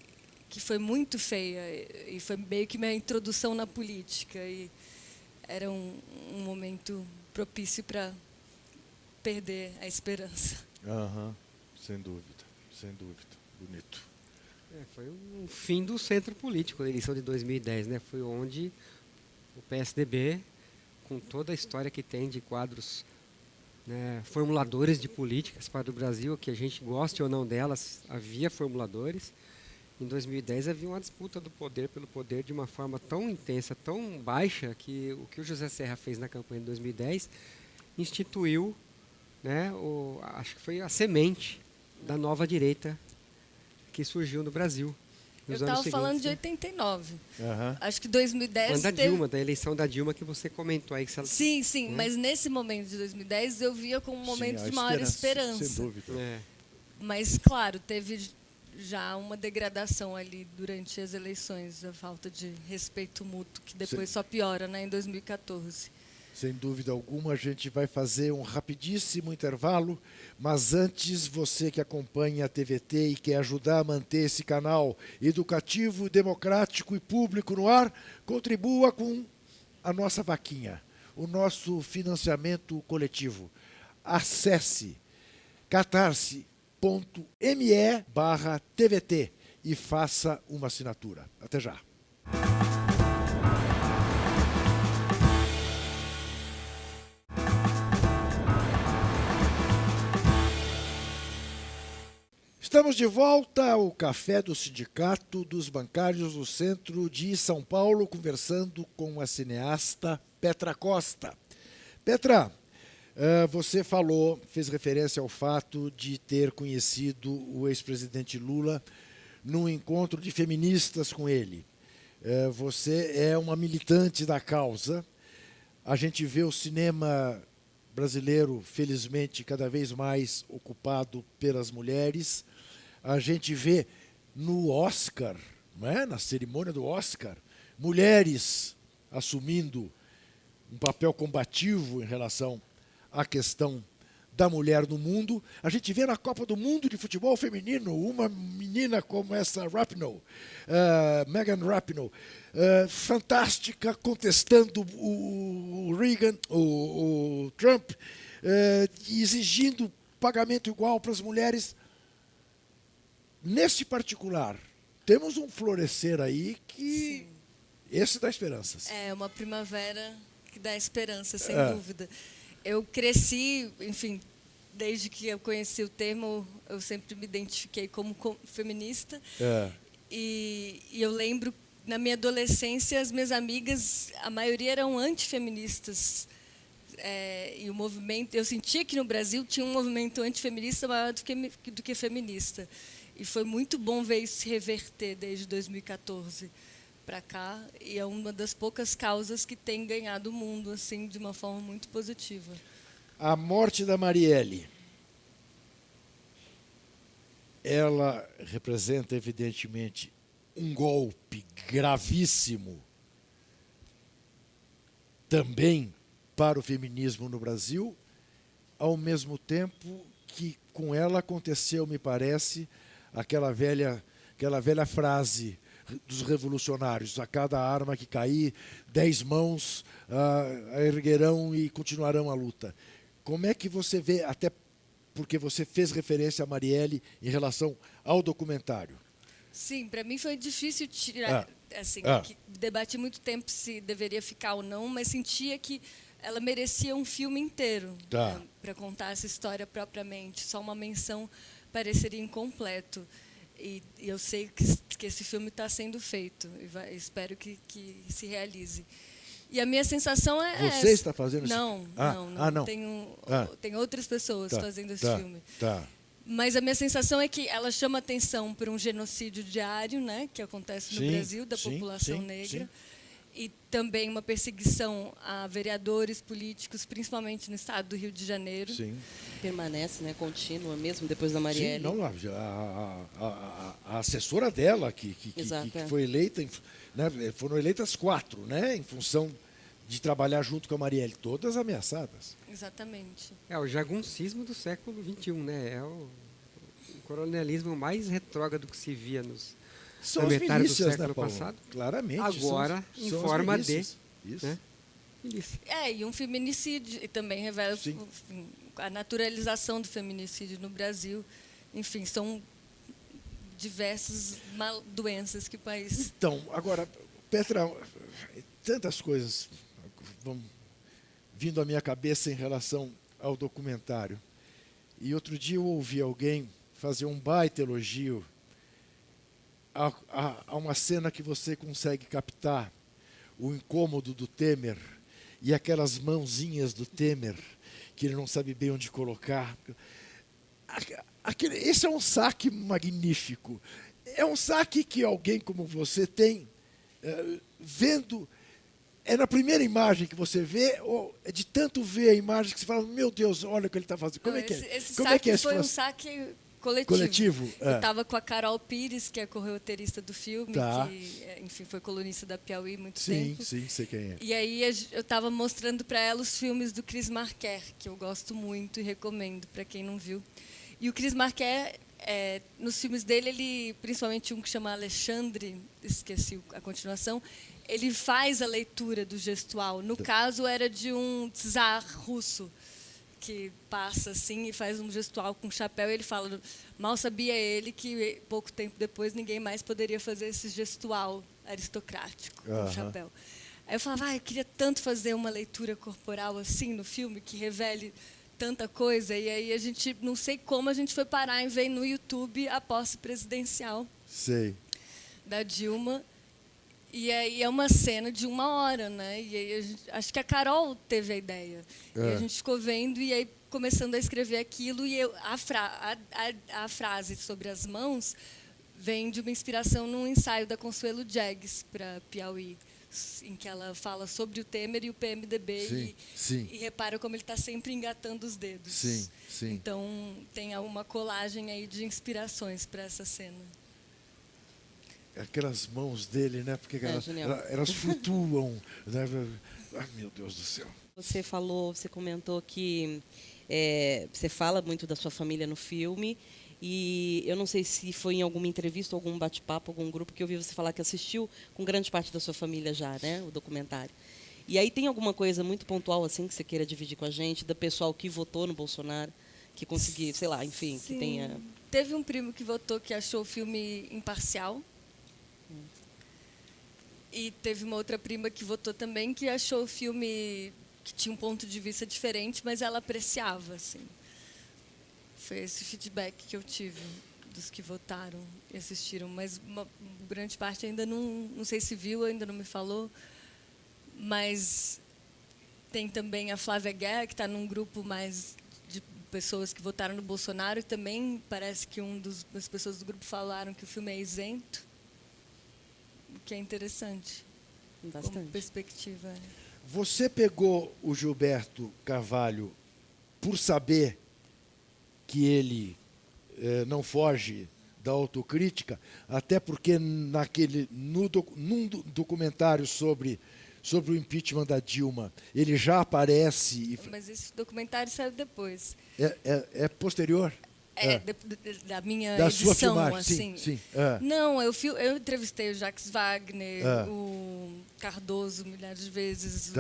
foi muito feia, e foi meio que minha introdução na política. E era um momento propício para perder a esperança. Sem dúvida, sem dúvida. Bonito. Foi um fim do centro político, a eleição de 2010, né? Foi onde o PSDB, com toda a história que tem de quadros, né, formuladores de políticas para o Brasil, que a gente goste ou não delas, havia formuladores. Em 2010 havia uma disputa do poder pelo poder de uma forma tão intensa, tão baixa, que o que o José Serra fez na campanha de 2010 instituiu, né, acho que foi a semente da nova direita que surgiu no Brasil. Eu estava falando de 89. Acho que 2010 Quando a Dilma, da eleição da Dilma que você comentou aí. Que ela... Sim, mas nesse momento de 2010 eu via como um momento de maior esperança. Sem dúvida. Mas, claro, teve já uma degradação ali durante as eleições, a falta de respeito mútuo, que depois só piora, né, em 2014. Sem dúvida alguma, a gente vai fazer um rapidíssimo intervalo, mas antes, você que acompanha a TVT e quer ajudar a manter esse canal educativo, democrático e público no ar, contribua com a nossa vaquinha, o nosso financiamento coletivo. Acesse catarse.me/TVT e faça uma assinatura. Até já. Estamos de volta ao Café do Sindicato dos Bancários do Centro de São Paulo, conversando com a cineasta Petra Costa. Petra, você fez referência ao fato de ter conhecido o ex-presidente Lula num encontro de feministas com ele. Você é uma militante da causa. A gente vê o cinema brasileiro, felizmente, cada vez mais ocupado pelas mulheres. A gente vê no Oscar, não é? Na cerimônia do Oscar, mulheres assumindo um papel combativo em relação à questão da mulher no mundo. A gente vê na Copa do Mundo de futebol feminino uma menina como essa Rapinoe, Megan Rapinoe, fantástica, contestando o Reagan, o Trump, exigindo pagamento igual para as mulheres. Nesse particular, temos um florescer aí que esse dá esperanças. É uma primavera que dá esperança, sem dúvida. Eu cresci, enfim, desde que eu conheci o termo, eu sempre me identifiquei como feminista. E eu lembro, na minha adolescência, as minhas amigas, a maioria eram antifeministas. E o movimento, eu sentia que no Brasil tinha um movimento antifeminista maior do que feminista. E foi muito bom ver isso se reverter desde 2014 para cá. E é uma das poucas causas que tem ganhado o mundo assim, de uma forma muito positiva. A morte da Marielle, ela representa, evidentemente, um golpe gravíssimo também para o feminismo no Brasil, ao mesmo tempo que com ela aconteceu, me parece, aquela velha frase dos revolucionários: a cada arma que cair, 10 mãos a erguerão e continuarão a luta. Como é que você vê, até porque você fez referência a Marielle em relação ao documentário? Sim, para mim foi difícil tirar, que debati muito tempo se deveria ficar ou não, mas sentia que ela merecia um filme inteiro para contar essa história propriamente. Só uma menção pareceria incompleto. E eu sei que esse filme está sendo feito. E espero que se realize. E a minha sensação é Você está fazendo isso? Não. Não. Tem outras pessoas fazendo esse filme. Tá. Mas a minha sensação é que ela chama atenção para um genocídio diário, né, que acontece no Brasil, da população negra. E também uma perseguição a vereadores políticos, principalmente no estado do Rio de Janeiro. Permanece, né, contínua, mesmo depois da Marielle. Sim, não, a assessora dela, que foi eleita, né, foram eleitas 4, né, em função de trabalhar junto com a Marielle, todas ameaçadas. Exatamente. É o jaguncismo do século XXI, né? É o coronelismo mais retrógrado que se via São na as metade do milícias, século né, Paulo? passado. Claramente. Agora, em forma de... Né? E um feminicídio, e também revela a naturalização do feminicídio no Brasil. Enfim, são diversas doenças que o país... Então, agora, Petra, tantas coisas vão vindo à minha cabeça em relação ao documentário. E outro dia eu ouvi alguém fazer um baita elogio a uma cena que você consegue captar o incômodo do Temer e aquelas mãozinhas do Temer que ele não sabe bem onde colocar. Esse é um saque magnífico. É um saque que alguém como você tem, vendo... É na primeira imagem que você vê, ou é de tanto ver a imagem que você fala, meu Deus, olha o que ele está fazendo. Como é que é? Esse Como saque é que é foi um saque coletivo. É. Eu estava com a Carol Pires, que é corroteirista do filme, Tá. que, enfim, foi colunista da Piauí há muito Sim, tempo. sim, sei quem é. E aí eu estava mostrando para ela os filmes do Chris Marker, que eu gosto muito e recomendo para quem não viu. E o Chris Marker, nos filmes dele, ele, principalmente um que chama Alexandre, esqueci a continuação, ele faz a leitura do gestual. No caso, era de um czar russo, que passa assim e faz um gestual com chapéu. E ele fala, mal sabia ele que, pouco tempo depois, ninguém mais poderia fazer esse gestual aristocrático com chapéu. Aí eu falava, eu queria tanto fazer uma leitura corporal assim no filme, que revele tanta coisa. E aí a gente, não sei como, a gente foi parar em ver no YouTube a posse presidencial da Dilma. E aí é uma cena de 1 hora, né? E aí acho que a Carol teve a ideia. E a gente ficou vendo e aí começando a escrever aquilo. E a frase sobre as mãos vem de uma inspiração num ensaio da Consuelo Jagues para Piauí, em que ela fala sobre o Temer e o PMDB e repara como ele está sempre engatando os dedos. Sim. Então tem uma colagem aí de inspirações para essa cena. Aquelas mãos dele, né? Porque elas flutuam. Né? Ai, meu Deus do céu. Você comentou que você fala muito da sua família no filme. E eu não sei se foi em alguma entrevista, algum bate-papo, algum grupo, que eu vi você falar que assistiu com grande parte da sua família já, né? O documentário. E aí tem alguma coisa muito pontual assim que você queira dividir com a gente, do pessoal que votou no Bolsonaro, que conseguiu, sei lá, enfim, Sim. que tenha... Teve um primo que votou que achou o filme imparcial. E teve uma outra prima que votou também que achou o filme que tinha um ponto de vista diferente, mas ela apreciava, assim. Foi esse feedback que eu tive dos que votaram e assistiram, mas uma grande parte ainda não sei se viu, ainda não me falou, mas tem também a Flávia Guerra, que está num grupo mais de pessoas que votaram no Bolsonaro, e também parece que das pessoas do grupo falaram que o filme é isento, o que é interessante. Bastante. Como perspectiva. Você pegou o Gilberto Carvalho por saber que ele não foge da autocrítica, até porque num documentário sobre o impeachment da Dilma, ele já aparece... Mas esse documentário saiu depois. É posterior? Da minha da edição, sua filmagem, assim. Sim. Não, eu entrevistei o Jacques Wagner, o Cardoso milhares de vezes,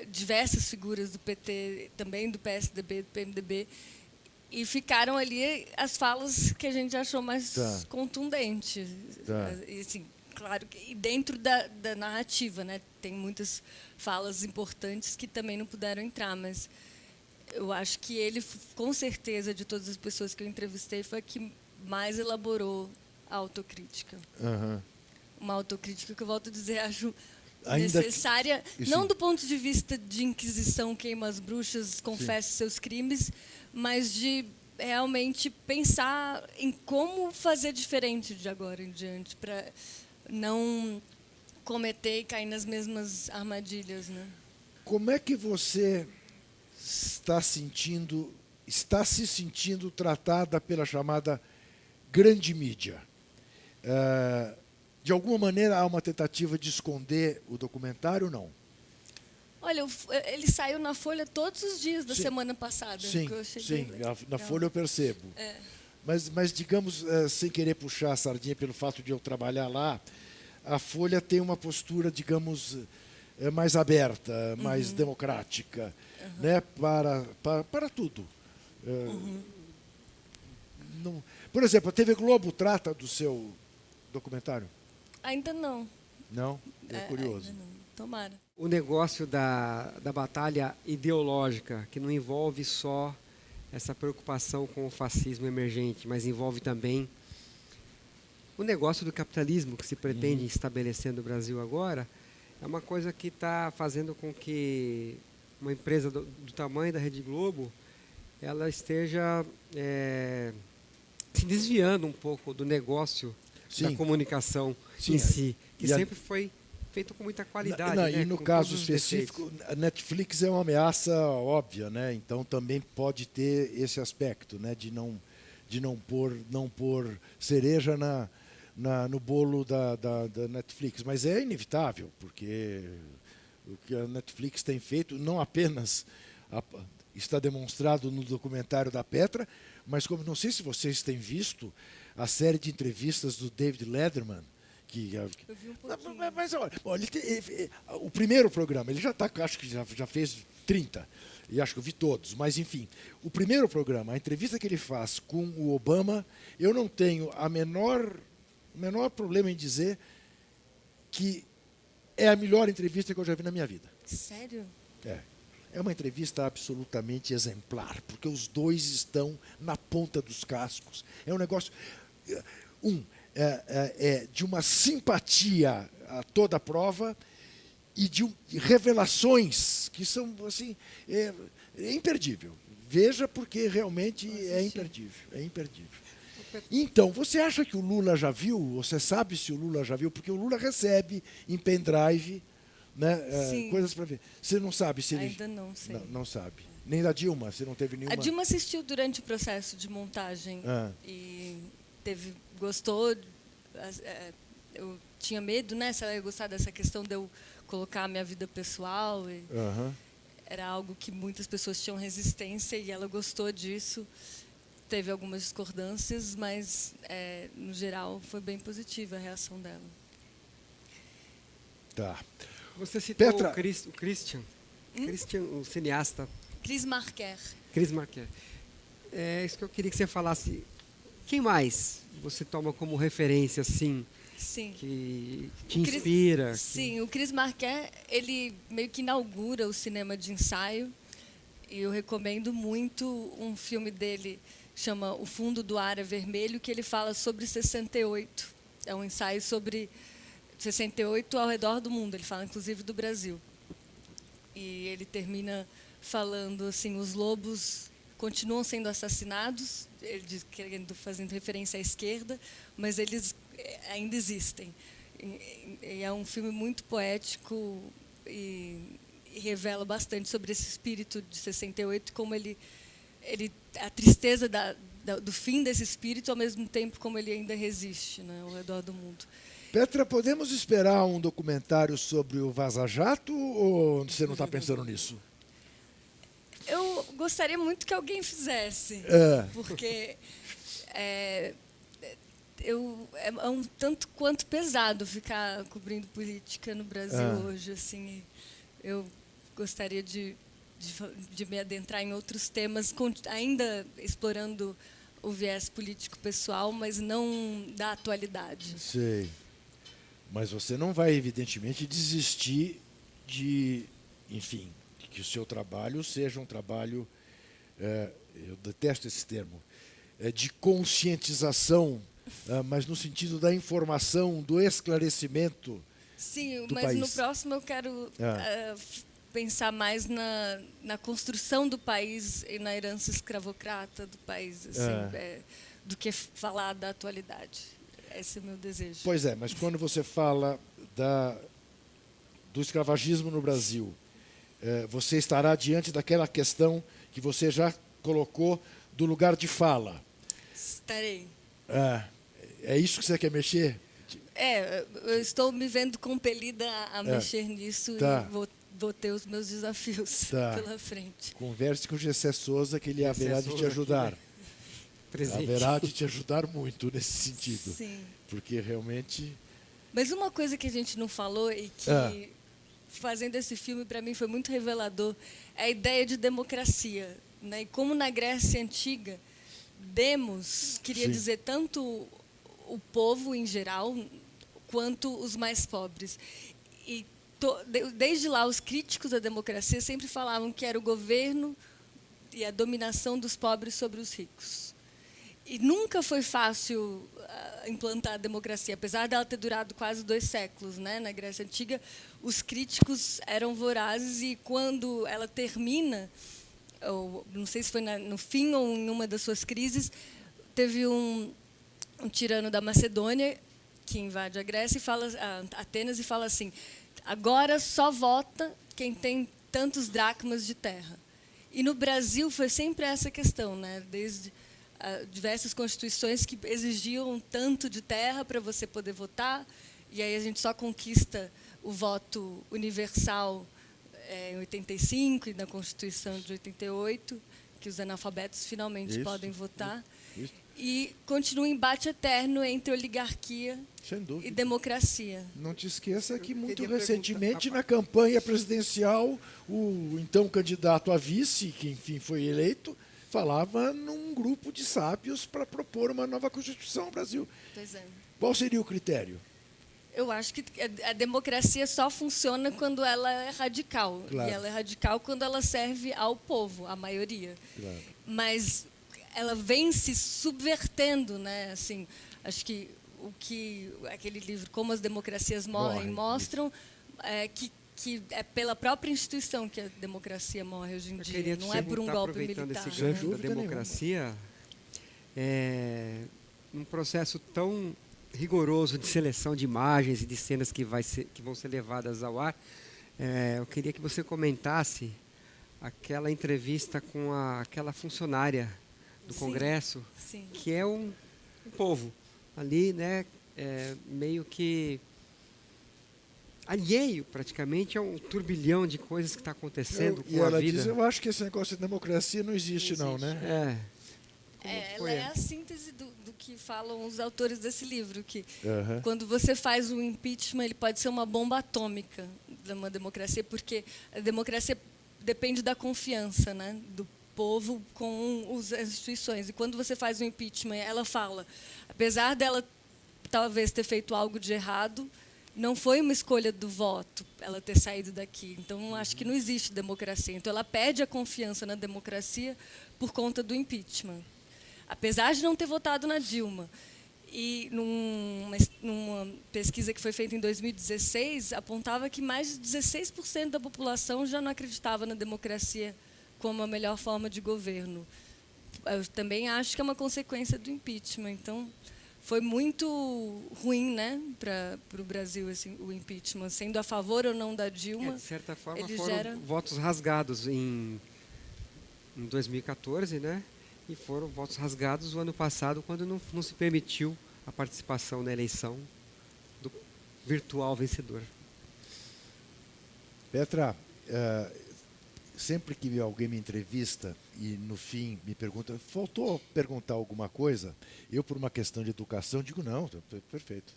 diversas figuras do PT, também do PSDB, do PMDB, e ficaram ali as falas que a gente achou mais contundentes. E, assim, claro, que dentro da narrativa, né, tem muitas falas importantes que também não puderam entrar, mas eu acho que ele, com certeza, de todas as pessoas que eu entrevistei, foi a que mais elaborou a autocrítica. Uma autocrítica que, eu volto a dizer, acho necessária, não do ponto de vista de Inquisição, queima as bruxas, confesse seus crimes, mas de realmente pensar em como fazer diferente de agora em diante, para não cometer e cair nas mesmas armadilhas, né? Como é que você está se sentindo tratada pela chamada grande mídia? De alguma maneira há uma tentativa de esconder o documentário ou não? Olha, ele saiu na Folha todos os dias da semana passada. Sim, que eu achei na Folha eu percebo. Mas digamos, sem querer puxar a sardinha pelo fato de eu trabalhar lá, a Folha tem uma postura, digamos, mais aberta, mais democrática, né, para tudo. Não, por exemplo, a TV Globo trata do seu documentário? Ainda não. Não? É curioso. Ainda não. Tomara. O negócio da batalha ideológica, que não envolve só essa preocupação com o fascismo emergente, mas envolve também o negócio do capitalismo que se pretende estabelecer no Brasil agora, é uma coisa que está fazendo com que uma empresa do tamanho da Rede Globo ela esteja se desviando um pouco do negócio da comunicação em si, que sempre foi feito com muita qualidade. E no caso específico, a Netflix é uma ameaça óbvia, né? Então também pode ter esse aspecto, né? De não pôr cereja no bolo da Netflix. Mas é inevitável, porque o que a Netflix tem feito não apenas está demonstrado no documentário da Petra, mas como não sei se vocês têm visto a série de entrevistas do David Letterman, eu vi um pouquinho. Mas olha, o primeiro programa, ele já está, acho que já fez 30, e acho que eu vi todos, mas enfim, o primeiro programa, a entrevista que ele faz com o Obama, eu não tenho o menor problema em dizer que é a melhor entrevista que eu já vi na minha vida. Sério? É uma entrevista absolutamente exemplar, porque os dois estão na ponta dos cascos. É um negócio... de uma simpatia a toda prova e de revelações que são assim é imperdível. Veja, porque realmente é imperdível. É imperdível. Então, você acha que o Lula já viu? Você sabe se o Lula já viu? Porque o Lula recebe em pendrive, né, coisas para ver. Você não sabe se ele... Ainda não sei. Não sabe. Nem da Dilma? Você não teve nenhuma... A Dilma assistiu durante o processo de montagem e gostou. Eu tinha medo, né, se ela ia gostar dessa questão de eu colocar a minha vida pessoal. Era algo que muitas pessoas tinham resistência e ela gostou disso. Teve algumas discordâncias, mas, no geral, foi bem positiva a reação dela. Tá. Você citou Petra. o Christian, o cineasta. Chris Marker. Chris Marker. É isso que eu queria que você falasse. Quem mais você toma como referência, assim, Sim. que te inspira? Sim, o Chris Marker, ele meio que inaugura o cinema de ensaio. E eu recomendo muito um filme dele, chama O Fundo do Ar é Vermelho, que ele fala sobre 68. É um ensaio sobre 68 ao redor do mundo. Ele fala, inclusive, do Brasil. E ele termina falando assim, os lobos continuam sendo assassinados, ele diz, fazendo referência à esquerda, mas eles ainda existem. E é um filme muito poético e revela bastante sobre esse espírito de 68, como ele a tristeza do fim desse espírito, ao mesmo tempo como ele ainda resiste, né, ao redor do mundo. Petra, podemos esperar um documentário sobre o Vaza Jato ou você não está pensando nisso? Eu gostaria muito que alguém fizesse, porque é um tanto quanto pesado ficar cobrindo política no Brasil hoje. Assim, eu gostaria de me adentrar em outros temas, ainda explorando o viés político pessoal, mas não da atualidade. Sei. Mas você não vai, evidentemente, desistir de, enfim, que o seu trabalho seja um trabalho, eu detesto esse termo, de conscientização, mas no sentido da informação, do esclarecimento. Sim, do mas país. No próximo eu quero pensar mais na construção do país e na herança escravocrata do país, assim, do que falar da atualidade. Esse é o meu desejo. Pois é, mas quando você fala do escravagismo no Brasil, você estará diante daquela questão que você já colocou do lugar de fala. Estarei. É isso que você quer mexer? Eu estou me vendo compelida a mexer nisso e vou ter os meus desafios pela frente. Converse com o Gessé Souza, que ele haverá de te ajudar. Haverá de te ajudar muito nesse sentido. Sim. Porque realmente... Mas uma coisa que a gente não falou e que, fazendo esse filme, para mim foi muito revelador, é a ideia de democracia. Né? E como na Grécia Antiga, demos queria dizer tanto o povo em geral, quanto os mais pobres. E desde lá, os críticos da democracia sempre falavam que era o governo e a dominação dos pobres sobre os ricos. E nunca foi fácil implantar a democracia, apesar dela ter durado quase 2 séculos, né? Na Grécia Antiga, os críticos eram vorazes e quando ela termina, ou não sei se foi no fim ou em uma das suas crises, teve um tirano da Macedônia que invade a Grécia, a Atenas, e fala assim: agora só vota quem tem tantos dracmas de terra. E no Brasil foi sempre essa questão, né? Desde diversas constituições que exigiam tanto de terra para você poder votar, e aí a gente só conquista o voto universal em 85 e na Constituição de 88, que os analfabetos finalmente podem votar. Isso. E continua um embate eterno entre oligarquia e democracia. Não te esqueça que muito recentemente, na campanha presidencial, o então candidato a vice, que enfim foi eleito, falava num grupo de sábios para propor uma nova Constituição no Brasil. Pois é. Qual seria o critério? Eu acho que a democracia só funciona quando ela é radical. Claro. E ela é radical quando ela serve ao povo, à maioria. Claro. Mas ela vem se subvertendo, né? Assim, acho que aquele livro Como as Democracias Morrem mostram que é pela própria instituição que a democracia morre hoje em dia. Não é por um golpe militar. Esse gancho da democracia, num processo tão rigoroso de seleção de imagens e de cenas que vão ser levadas ao ar, eu queria que você comentasse aquela entrevista com aquela funcionária do Congresso, que é um povo ali, né, meio que alheio praticamente a um turbilhão de coisas que está acontecendo com a vida. E ela diz: eu acho que esse negócio de democracia não existe, não, né? Ela é a síntese do que falam os autores desse livro, que quando você faz um impeachment, ele pode ser uma bomba atômica de uma democracia, porque a democracia depende da confiança, né, do povo com as instituições. E quando você faz um impeachment, ela fala, apesar dela talvez ter feito algo de errado, não foi uma escolha do voto ela ter saído daqui. Então, acho que não existe democracia. Então, ela perde a confiança na democracia por conta do impeachment. Apesar de não ter votado na Dilma. E numa pesquisa que foi feita em 2016, apontava que mais de 16% da população já não acreditava na democracia como a melhor forma de governo. Eu também acho que é uma consequência do impeachment. Então, foi muito ruim, né, para o Brasil, assim, o impeachment. Sendo a favor ou não da Dilma, de certa forma, foram votos rasgados em 2014, né? E foram votos rasgados o ano passado, quando não se permitiu a participação na eleição do virtual vencedor. Petra, sempre que alguém me entrevista e, no fim, me pergunta, faltou perguntar alguma coisa, eu, por uma questão de educação, digo, não, perfeito.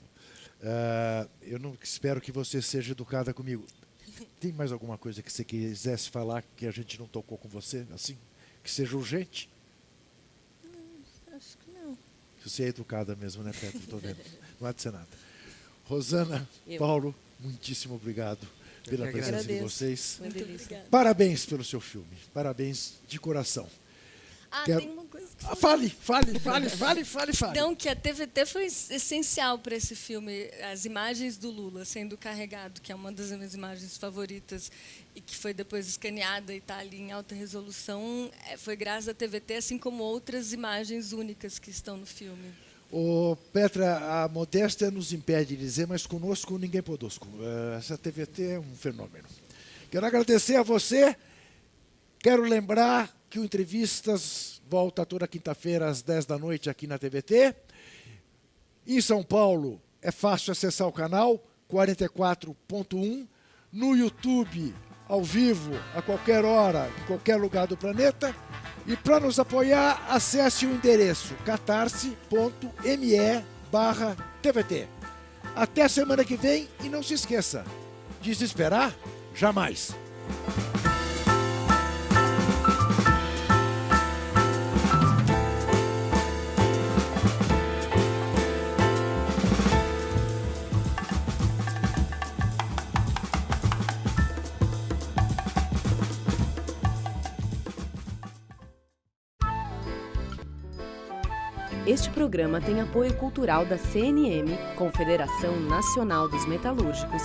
Eu não espero que você seja educada comigo. Tem mais alguma coisa que você quisesse falar que a gente não tocou com você, assim, que seja urgente? Acho que não. Você é educada mesmo, né, Petra? Estou vendo. Não há de ser nada. Rosana, Paulo, muitíssimo obrigado pela presença de vocês. Muito obrigada. Parabéns pelo seu filme. Parabéns de coração. Tem uma coisa que fale. Não, que a TVT foi essencial para esse filme. As imagens do Lula sendo carregado, que é uma das minhas imagens favoritas, e que foi depois escaneada e está ali em alta resolução, foi graças à TVT, assim como outras imagens únicas que estão no filme. Petra, a modéstia nos impede de dizer, mas conosco ninguém podosco. Essa TVT é um fenômeno. Quero agradecer a você. Quero lembrar que o Entrevistas volta toda quinta-feira às 10 da noite aqui na TVT. Em São Paulo é fácil acessar o canal 44.1. No YouTube, ao vivo, a qualquer hora, em qualquer lugar do planeta. E para nos apoiar, acesse o endereço catarse.me/TVT. Até a semana que vem e não se esqueça, desesperar jamais. Este programa tem apoio cultural da CNM, Confederação Nacional dos Metalúrgicos,